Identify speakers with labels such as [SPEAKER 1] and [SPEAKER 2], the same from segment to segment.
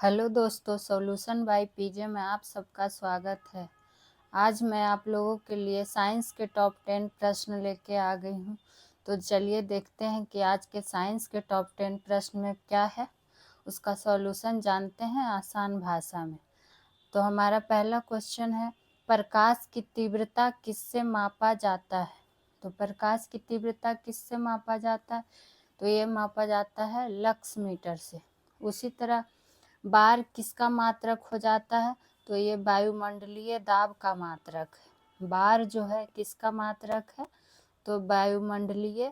[SPEAKER 1] Hello दोस्तों, solution by PJ में आप सबका स्वागत है। आज मैं आप लोगों के लिए साइंस के टॉप 10 प्रश्न लेके आ गई हूँ। तो चलिए देखते हैं कि आज के साइंस के टॉप 10 प्रश्न में क्या है, उसका सॉल्यूशन जानते हैं आसान भाषा में। तो हमारा पहला क्वेश्चन है, प्रकाश की तीव्रता किससे मापा जाता है? तो प्रकाश की तीव्रता किससे मापा जाता है? तो ये मापा जाता है लक्स मीटर से। उसी तरह बार किसका मात्रक हो जाता है? तो ये वायुमंडलीय दाब का मात्रक है। बार जो है किसका मात्रक है? तो वायुमंडलीय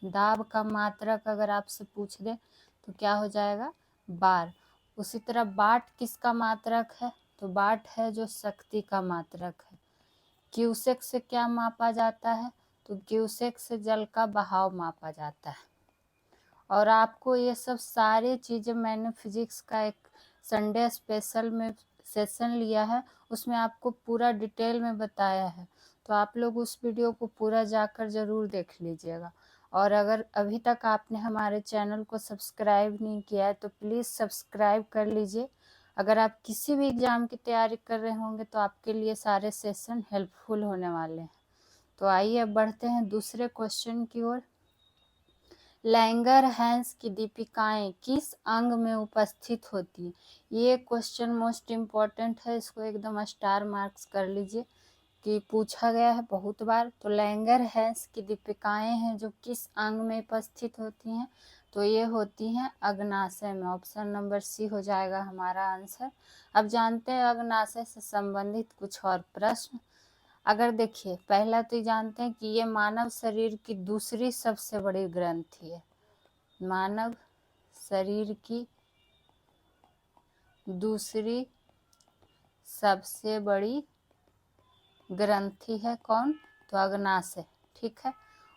[SPEAKER 1] दाब का मात्रक अगर आपसे पूछ दे तो क्या हो जाएगा? बार। उसी तरह वाट किसका मात्रक है? तो वाट है जो शक्ति का मात्रक है। क्यूसेक से क्या मापा जाता है? तो क्यूसेक से जल का बहाव मापा जाता है। और आपको ये सब सारी चीज़ें मैंने फिजिक्स का एक संडे स्पेशल में सेशन लिया है, उसमें आपको पूरा डिटेल में बताया है। तो आप लोग उस वीडियो को पूरा जाकर ज़रूर देख लीजिएगा। और अगर अभी तक आपने हमारे चैनल को सब्सक्राइब नहीं किया है तो प्लीज़ सब्सक्राइब कर लीजिए। अगर आप किसी भी एग्ज़ाम की तैयारी कर रहे होंगे तो आपके लिए सारे सेशन हेल्पफुल होने वाले हैं। तो आइए अब बढ़ते हैं दूसरे क्वेश्चन की ओर। लैंगरहैंस की दीपिकाएं किस अंग में उपस्थित होती हैं? ये क्वेश्चन मोस्ट इम्पॉर्टेंट है, इसको एकदम स्टार मार्क्स कर लीजिए कि पूछा गया है बहुत बार। तो लैंगरहैंस की दीपिकाएं हैं जो किस अंग में उपस्थित होती हैं? तो ये होती हैं अग्नाशय में। ऑप्शन नंबर सी हो जाएगा हमारा आंसर। अब जानते हैं अग्नाशय से संबंधित कुछ और प्रश्न। अगर देखिए, पहला तो जानते हैं कि ये मानव शरीर की दूसरी सबसे बड़ी ग्रंथि है। मानव शरीर की दूसरी सबसे बड़ी ग्रंथि है कौन? तो अग्नाशय। ठीक है।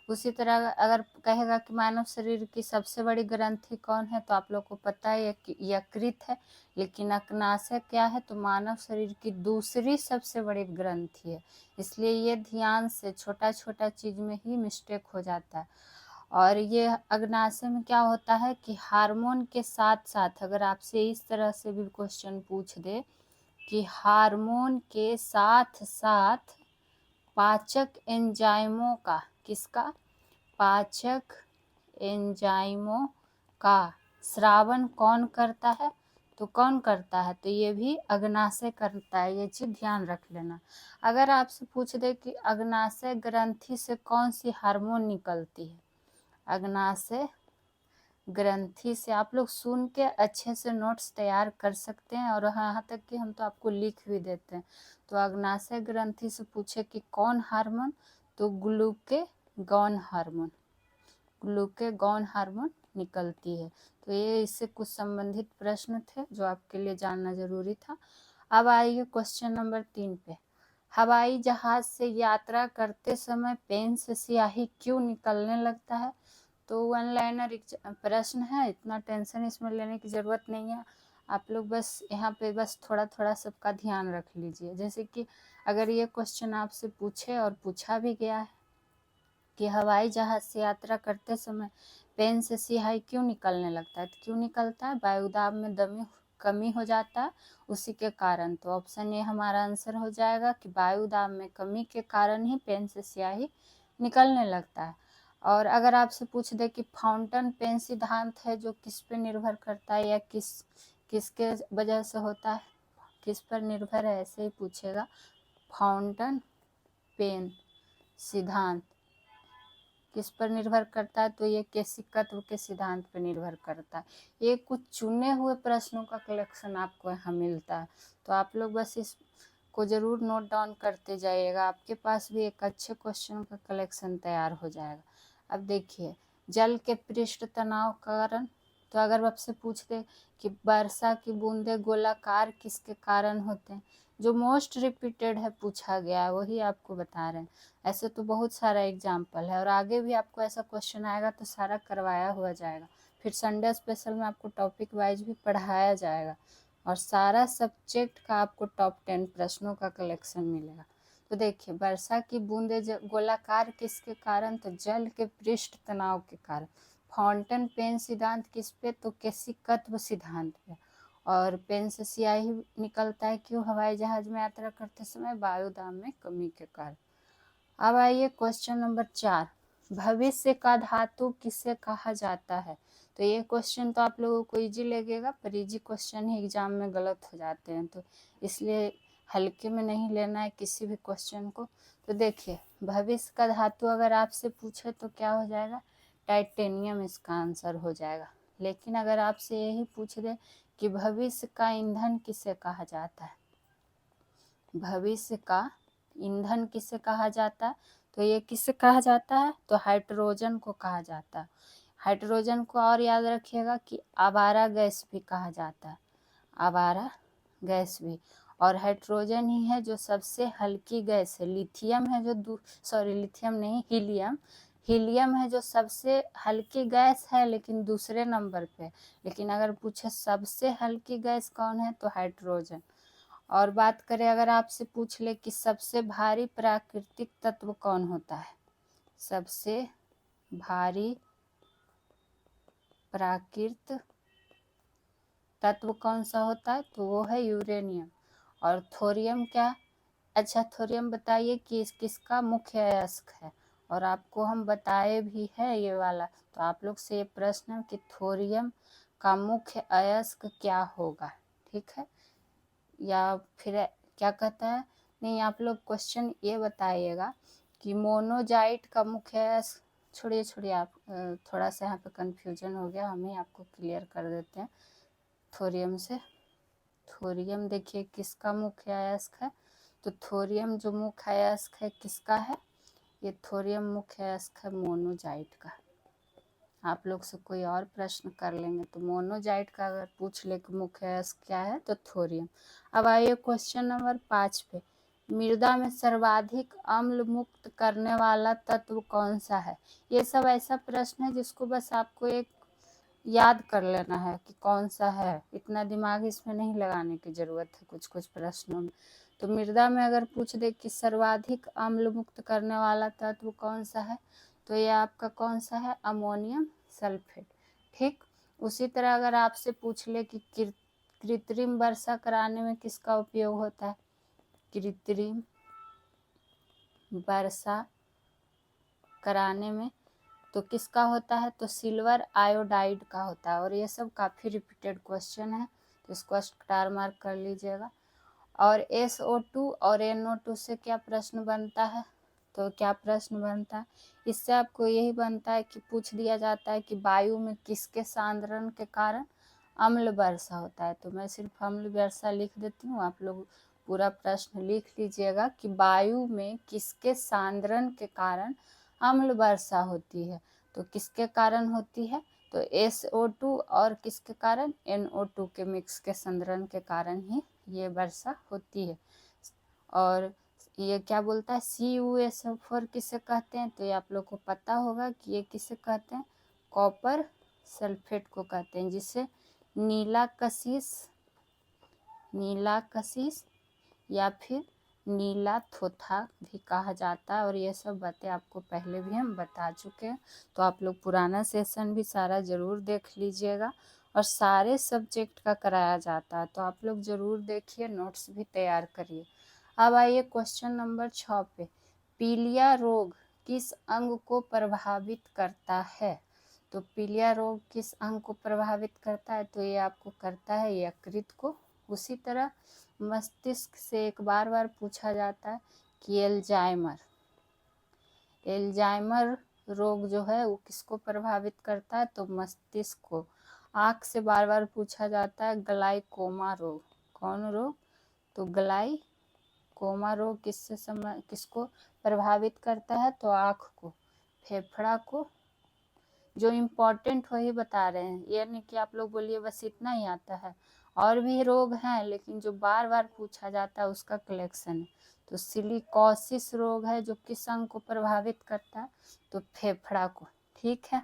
[SPEAKER 1] उसी तरह अगर कहेगा कि मानव शरीर की सबसे बड़ी ग्रंथि कौन है, तो आप लोग को पता है कि यकृत है। लेकिन अग्नाशय क्या है? तो मानव शरीर की दूसरी सबसे बड़ी ग्रंथि है। इसलिए ये ध्यान से छोटा छोटा चीज में ही मिस्टेक हो जाता है। और ये अग्नाशय में क्या होता है कि हार्मोन के साथ साथ, अगर आपसे इस तरह से भी क्वेश्चन पूछ दे कि हार्मोन के साथ साथ पाचक एंजाइमों का, किसका? पाचक एंजाइमों का स्रावन कौन करता है? तो कौन करता है? तो ये भी अग्नाशय करता है। ये चीज ध्यान रख लेना। अगर आपसे पूछ दे कि अग्नाशय ग्रंथि से कौन सी हार्मोन निकलती है? अग्नाशय ग्रंथि से आप लोग सुन के अच्छे से नोट्स तैयार कर सकते हैं, और यहाँ तक कि हम तो आपको लिख भी देते हैं। तो अग्नाशय ग्रंथि से पूछे कि कौन हार्मोन? तो ग्लूकेगॉन हार्मोन, ग्लूकेगॉन हार्मोन निकलती है। तो ये इससे कुछ संबंधित प्रश्न थे जो आपके लिए जानना जरूरी था। अब आइए क्वेश्चन नंबर 3 पे। हवाई जहाज से यात्रा करते समय पेन से स्याही क्यों निकलने लगता है? तो वन लाइनर प्रश्न है, इतना टेंशन इसमें लेने की ज़रूरत नहीं है। आप लोग बस यहाँ पे बस थोड़ा थोड़ा सबका ध्यान रख लीजिए। जैसे कि अगर ये क्वेश्चन आपसे पूछे, और पूछा भी गया है कि हवाई जहाज से यात्रा करते समय पेन से स्याही क्यों निकलने लगता है, तो क्यों निकलता है? वायुदाब में कमी हो जाता है, उसी के कारण। तो ऑप्शन ए हमारा आंसर हो जाएगा कि वायुदाब में कमी के कारण ही पेन से स्याही निकलने लगता है। और अगर आपसे पूछ दे कि फाउंटेन पेन सिद्धांत है जो किस पे निर्भर करता है, या किसके वजह से होता है, किस पर निर्भर है, ऐसे ही पूछेगा। फाउंटेन पेन सिद्धांत किस पर निर्भर करता है? तो ये केशिकत्व के सिद्धांत पर निर्भर करता है। ये कुछ चुने हुए प्रश्नों का कलेक्शन आपको यहाँ मिलता है। तो आप लोग बस इसको जरूर नोट डाउन करते जाइएगा, आपके पास भी एक अच्छे क्वेश्चन का कलेक्शन तैयार हो जाएगा। अब देखिए, जल के पृष्ठ तनाव कारण, तो अगर आपसे पूछ दे कि वर्षा की बूंदे गोलाकार किसके कारण होते हैं, जो मोस्ट रिपीटेड है पूछा गया है वही आपको बता रहे हैं। ऐसे तो बहुत सारा एग्जाम्पल है, और आगे भी आपको ऐसा क्वेश्चन आएगा तो सारा करवाया हुआ जाएगा। फिर संडे स्पेशल में आपको टॉपिक वाइज भी पढ़ाया जाएगा, और सारा सब्जेक्ट का आपको टॉप 10 प्रश्नों का कलेक्शन मिलेगा। तो देखिए, वर्षा की बूंदे गोलाकार किसके कारण? तो जल के पृष्ठ तनाव के कारण। फाउंटेन पेन सिद्धांत किस पे? तो केशिकत्व सिद्धांत पे। और पेन से स्याही निकलता है क्यों? हवाई जहाज में यात्रा करते समय वायु दाब में कमी के कारण। अब आइए क्वेश्चन नंबर 4, भविष्य का धातु किसे कहा जाता है? तो ये क्वेश्चन तो आप लोगों को इजी लगेगा, पर इजी क्वेश्चन ही एग्जाम में गलत हो जाते हैं, तो इसलिए हल्के में नहीं लेना है किसी भी क्वेश्चन को। तो देखिए, भविष्य का धातु अगर आपसे पूछे तो क्या हो जाएगा? टाइटेनियम इसका आंसर हो जाएगा। लेकिन अगर आपसे यही पूछ दे कि भविष्य का ईंधन किसे कहा जाता है, भविष्य का ईंधन किसे कहा जाता है, तो ये किसे कहा जाता है? तो हाइड्रोजन को कहा जाता है। हाइड्रोजन को और याद रखिएगा कि आवारा गैस भी कहा जाता है, आवारा गैस भी। और हाइड्रोजन ही है जो सबसे हल्की गैस है। लिथियम है जो लिथियम नहीं, हीलियम, हीलियम है जो सबसे हल्की गैस है लेकिन दूसरे नंबर पे। लेकिन अगर पूछे सबसे हल्की गैस कौन है, तो हाइड्रोजन। और बात करें, अगर आपसे पूछ ले कि सबसे भारी प्राकृतिक तत्व कौन होता है, सबसे भारी प्राकृतिक तत्व कौन सा होता है, तो वो है यूरेनियम। और थोरियम क्या? अच्छा, थोरियम बताइए कि किसका मुख्य अयस्क है, और आपको हम बताए भी है ये वाला। तो आप लोग से ये प्रश्न है कि थोरियम का मुख्य अयस्क क्या होगा, ठीक है? या फिर क्या कहता है, नहीं, आप लोग क्वेश्चन ये बताइएगा कि मोनोजाइट का मुख्य अयस्क, छोड़िए आप, थोड़ा सा यहाँ पे कंफ्यूजन हो गया, हम ही आपको क्लियर कर देते हैं। थोरियम से, थोरियम देखिए किसका मुख्य अयस्क है, तो थोरियम जो मुख्य अयस्क है किसका है, ये थोरियम मुख्य अयस्क है मोनोजाइट का। आप लोग से कोई और प्रश्न कर लेंगे, तो मोनोजाइट का अगर पूछ ले कि मुख्य अयस्क क्या है, तो थोरियम। अब आइए क्वेश्चन नंबर 5 पे, मृदा में सर्वाधिक अम्ल मुक्त करने वाला तत्व कौन सा है? ये सब ऐसा प्रश्न है जिसको बस आपको एक याद कर लेना है कि कौन सा है, इतना दिमाग इसमें नहीं लगाने की जरूरत है कुछ कुछ प्रश्नों में। तो मृदा में अगर पूछ दे कि सर्वाधिक अम्ल मुक्त करने वाला तत्व कौन सा है, तो ये आपका कौन सा है? अमोनियम सल्फेट, ठीक। उसी तरह अगर आपसे पूछ ले कि कृत्रिम वर्षा कराने में किसका उपयोग होता है, कृत्रिम वर्षा कराने में तो किसका होता है, तो सिल्वर आयोडाइड का होता है। और ये सब काफ़ी रिपीटेड क्वेश्चन है, तो इसको स्टार मार्क कर लीजिएगा। और SO2 और NO2 से क्या प्रश्न बनता है, तो क्या प्रश्न बनता है, इससे आपको यही बनता है कि पूछ दिया जाता है कि वायु में किसके सांद्रण के कारण अम्ल वर्षा होता है। तो मैं सिर्फ अम्ल वर्षा लिख देती हूँ, आप लोग पूरा प्रश्न लिख लीजिएगा कि वायु में किसके सांद्रण के कारण अम्ल वर्षा होती है। तो किसके कारण होती है, तो SO2 और किसके कारण, NO2 के मिक्स के संद्रण के कारण ही ये वर्षा होती है। और ये क्या बोलता है, CuSO4 किसे कहते हैं, तो ये आप लोग को पता होगा कि ये किसे कहते हैं, कॉपर सल्फेट को कहते हैं, जिसे नीला कशिश या फिर नीला थोथा भी कहा जाता है। और ये सब बातें आपको पहले भी हम बता चुके हैं, तो आप लोग पुराना सेशन भी सारा ज़रूर देख लीजिएगा। और सारे सब्जेक्ट का कराया जाता है, तो आप लोग ज़रूर देखिए, नोट्स भी तैयार करिए। अब आइए क्वेश्चन नंबर 6 पे, पीलिया रोग किस अंग को प्रभावित करता है? तो पीलिया रोग किस अंग को प्रभावित करता है, तो ये आपको करता है यकृत को। उसी तरह मस्तिष्क से एक बार पूछा जाता है कि एल्जाइमर रोग जो है वो किसको प्रभावित करता है, तो मस्तिष्क को। आँख से बार पूछा जाता है ग्लाइकोमा रोग, कौन रोग, तो ग्लाइकोमा रोग किसको प्रभावित करता है, तो आँख को। फेफड़ा को, जो इम्पोर्टेंट वही बता रहे हैं, ये नहीं कि आप लोग बोलिए बस इतना ही आता है, और भी रोग हैं, लेकिन जो बार पूछा जाता है उसका कलेक्शन है। तो सिलिकोसिस रोग है जो किस अंग को प्रभावित करता है, तो फेफड़ा को, ठीक है।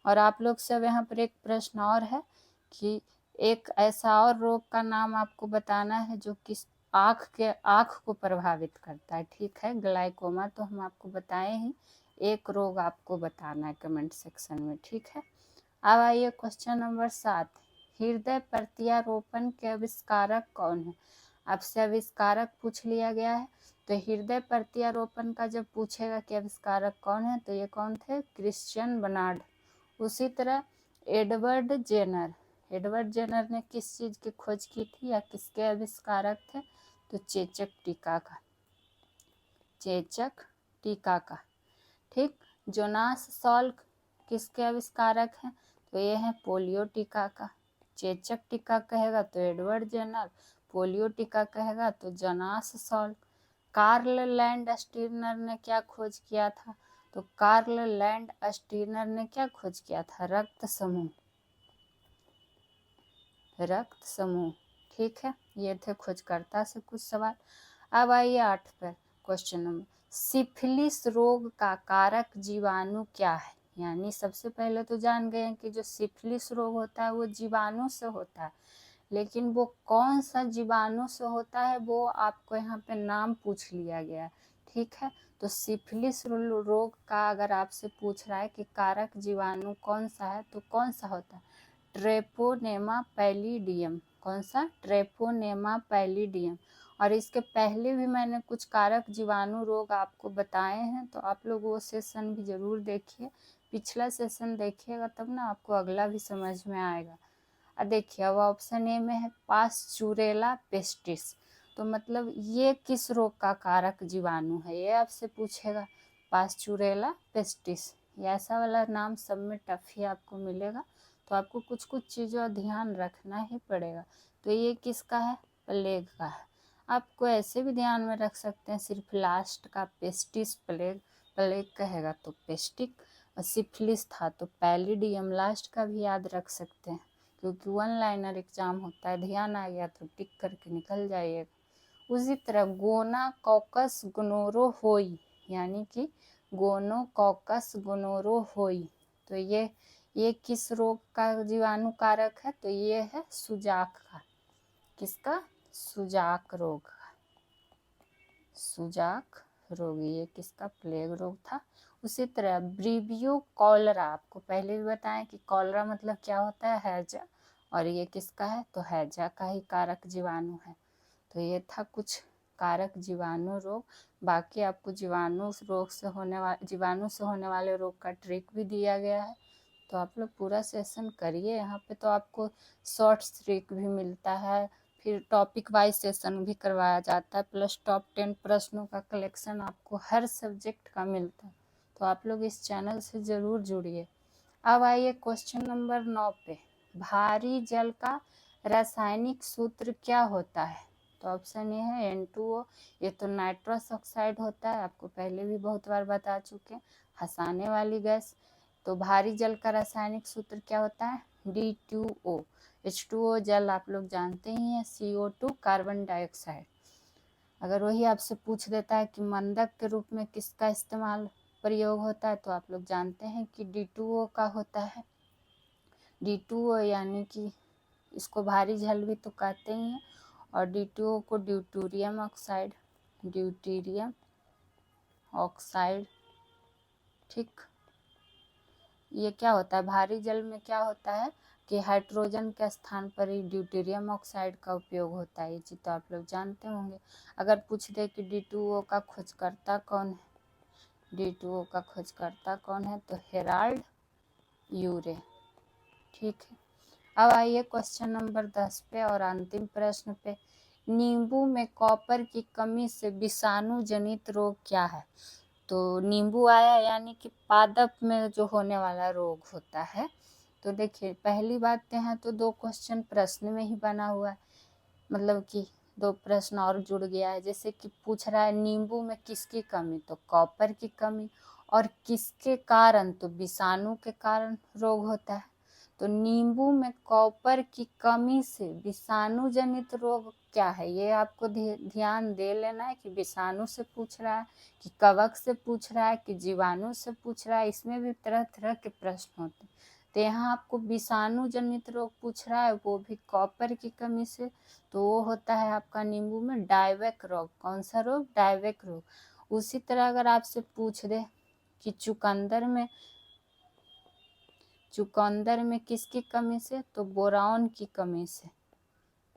[SPEAKER 1] और आप लोग सब यहाँ पर एक प्रश्न और है कि एक ऐसा और रोग का नाम आपको बताना है जो किस आँख को प्रभावित करता है, ठीक है। ग्लाइकोमा तो हम आपको बताए ही, एक रोग आपको बताना है कमेंट सेक्शन में, ठीक है। अब आइए क्वेश्चन नंबर 7, हृदय प्रत्यारोपण के आविष्कारक कौन है? आपसे आविष्कारक पूछ लिया गया है, तो हृदय प्रत्यारोपण का जब पूछेगा कि आविष्कारक कौन है, तो ये कौन थे? Christian Barnard. उसी तरह एडवर्ड जेनर ने किस चीज की खोज की थी या किसके आविष्कारक थे? तो चेचक टीका का। ठीक। जोनास सॉल्क किसके आविष्कारक हैं? तो ये है पोलियो टीका का। चेचक टीका कहेगा तो एडवर्ड जेनर, पोलियो टीका कहेगा तो Jonas Salk. Karl Landsteiner ने क्या खोज किया था? तो कार्ल लैंड स्टीनर ने क्या खोज किया था? रक्त समूह। ठीक है, ये थे खोजकर्ता से कुछ सवाल। अब आइए 8 पर क्वेश्चन नंबर। सिफिलिस रोग का कारक जीवाणु क्या है? यानी सबसे पहले तो जान गए हैं कि जो सिफिलिस रोग होता है वो जीवाणु से होता है, लेकिन वो कौन सा जीवाणु से होता है वो आपको यहाँ पे नाम पूछ लिया गया। ठीक है, तो सिफिलिस रोग का अगर आपसे पूछ रहा है कि कारक जीवाणु कौन सा है, तो कौन सा होता है? Treponema palladium. कौन सा? Treponema palladium. और इसके पहले भी मैंने कुछ कारक जीवाणु रोग आपको बताए हैं, तो आप लोग वो सेशन भी जरूर देखिए। पिछला सेशन देखिएगा तब ना आपको अगला भी समझ में आएगा। अब देखिए, अब ऑप्शन ए में है पास्चुरेला पेस्टिस। तो मतलब ये किस रोग का कारक जीवाणु है, ये आपसे पूछेगा। पास्चुरेला पेस्टिस, ये ऐसा वाला नाम सब में टफ ही आपको मिलेगा, तो आपको कुछ कुछ चीज़ों का ध्यान रखना ही पड़ेगा। तो ये किसका है? प्लेग का है। आपको ऐसे भी ध्यान में रख सकते हैं, सिर्फ लास्ट का पेस्टिस प्लेग कहेगा तो पेस्टिक, और सिफिलिस था तो पैलिडियम, लास्ट का भी याद रख सकते हैं क्योंकि 1 लाइनर एग्जाम होता है। ध्यान आ गया तो टिक करके निकल जाइएगा। उसी तरह गोनाकॉकस गोनोरोहोई, यानी कि गोनोकॉकस गोनोरोहोई, तो ये किस रोग का जीवाणु कारक है? तो ये है सुजाक का। किसका? सुजाक रोग का। सुजाक रोग, ये किसका? प्लेग रोग था। उसी तरह ब्रीवियो कॉलरा, आपको पहले भी बताया कि कॉलरा मतलब क्या होता है? हैजा, और ये किसका है? तो हैजा का ही कारक जीवाणु है। तो ये था कुछ कारक जीवाणु रोग। बाकी आपको जीवाणु से होने वाले रोग का ट्रिक भी दिया गया है, तो आप लोग पूरा सेशन करिए। यहाँ पे तो आपको शॉर्ट्स ट्रिक भी मिलता है, फिर टॉपिक वाइज सेशन भी करवाया जाता है, प्लस टॉप 10 प्रश्नों का कलेक्शन आपको हर सब्जेक्ट का मिलता है। तो आप लोग इस चैनल से ज़रूर जुड़िए। अब आइए क्वेश्चन नंबर 9 पे। भारी जल का रासायनिक सूत्र क्या होता है? तो ऑप्शन ए है N2O। ये तो नाइट्रस ऑक्साइड होता है, आपको पहले भी बहुत बार बता चुके हैं, हंसाने वाली गैस। तो भारी जल का रासायनिक सूत्र क्या होता है? D2O। H2O जल आप लोग जानते ही हैं, CO2 कार्बन डाइऑक्साइड। अगर वही आपसे पूछ देता है कि मंदक के रूप में किसका इस्तेमाल प्रयोग होता है, तो आप लोग जानते हैं कि D2O का होता है। D2O यानी कि इसको भारी जल भी तो कहते ही हैं, और D2O को ड्यूटेरियम ऑक्साइड। ठीक। ये क्या होता है? भारी जल में क्या होता है कि हाइड्रोजन के स्थान पर ही ड्यूटेरियम ऑक्साइड का उपयोग होता है। ये चीज़ तो आप लोग जानते होंगे। अगर पूछ दे कि D2O का खोजकर्ता कौन है, D2O का खोजकर्ता कौन है, तो हेराल्ड यूरे। ठीक है। अब आइए क्वेश्चन नंबर 10 पे और अंतिम प्रश्न पे। नींबू में कॉपर की कमी से विषाणु जनित रोग क्या है? तो नींबू आया यानी कि पादप में जो होने वाला रोग होता है। तो देखिए, पहली बात है तो 2 क्वेश्चन प्रश्न में ही बना हुआ है, मतलब कि 2 प्रश्न और जुड़ गया है। जैसे कि पूछ रहा है नींबू में किसकी कमी, तो कॉपर की कमी, और किसके कारण, तो विषाणु के कारण रोग होता है। तो नींबू में कॉपर की कमी से विषाणु जनित रोग क्या है, ये आपको ध्यान दे लेना है कि विषाणु से पूछ रहा है कि कवक से पूछ रहा है कि जीवाणु से पूछ रहा है। इसमें भी तरह तरह के प्रश्न होते हैं। तो यहाँ आपको विषाणु जनित रोग पूछ रहा है, वो भी कॉपर की कमी से, तो वो होता है आपका नींबू में डायवेक रोग। कौन सा रोग? डायवेक रोग। उसी तरह अगर आपसे पूछ दे कि चुकंदर में किसकी कमी से? तो बोरान की कमी से।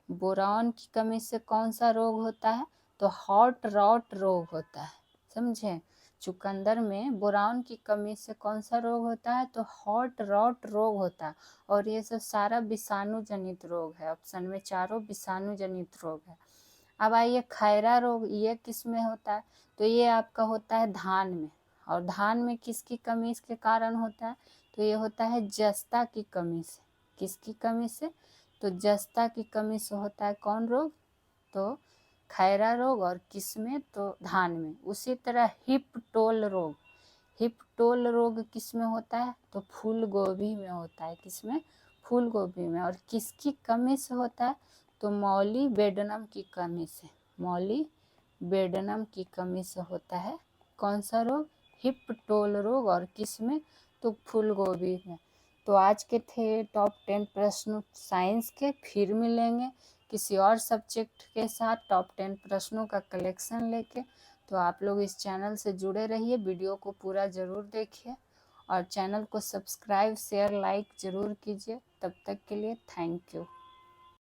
[SPEAKER 1] बोरान की कमी से कौन सा रोग होता है? तो हॉट रॉट रोग होता है। समझे? चुकंदर में बोरान की कमी से कौन सा रोग होता है? तो हॉट रॉट रोग होता है। और ये सब सारा विषाणु जनित रोग है। ऑप्शन में चारों विषाणु जनित रोग है। अब आइए खैरा रोग, ये किस में होता है? तो ये आपका होता है धान में। और धान में किसकी कमी के कारण होता है? तो ये होता है जस्ता की कमी से। किसकी कमी से? तो जस्ता की कमी से होता है कौन रोग? तो खैरा रोग। और किस में? तो धान में। उसी तरह हिप्टोल रोग, हिप्टोल रोग किस में होता है? तो फूल गोभी में होता है। किस में? फूल गोभी में। और किसकी कमी से होता है? तो मॉलीबेडनम की कमी से। मॉलीबेडनम की कमी से होता है कौन सा रोग? हिप्टोल रोग। और किस में? तो फूल गोभी में। तो आज के थे टॉप 10 प्रश्न साइंस के। फिर मिलेंगे किसी और सब्जेक्ट के साथ टॉप 10 प्रश्नों का कलेक्शन लेके। तो आप लोग इस चैनल से जुड़े रहिए, वीडियो को पूरा ज़रूर देखिए और चैनल को सब्सक्राइब शेयर लाइक ज़रूर कीजिए। तब तक के लिए थैंक यू।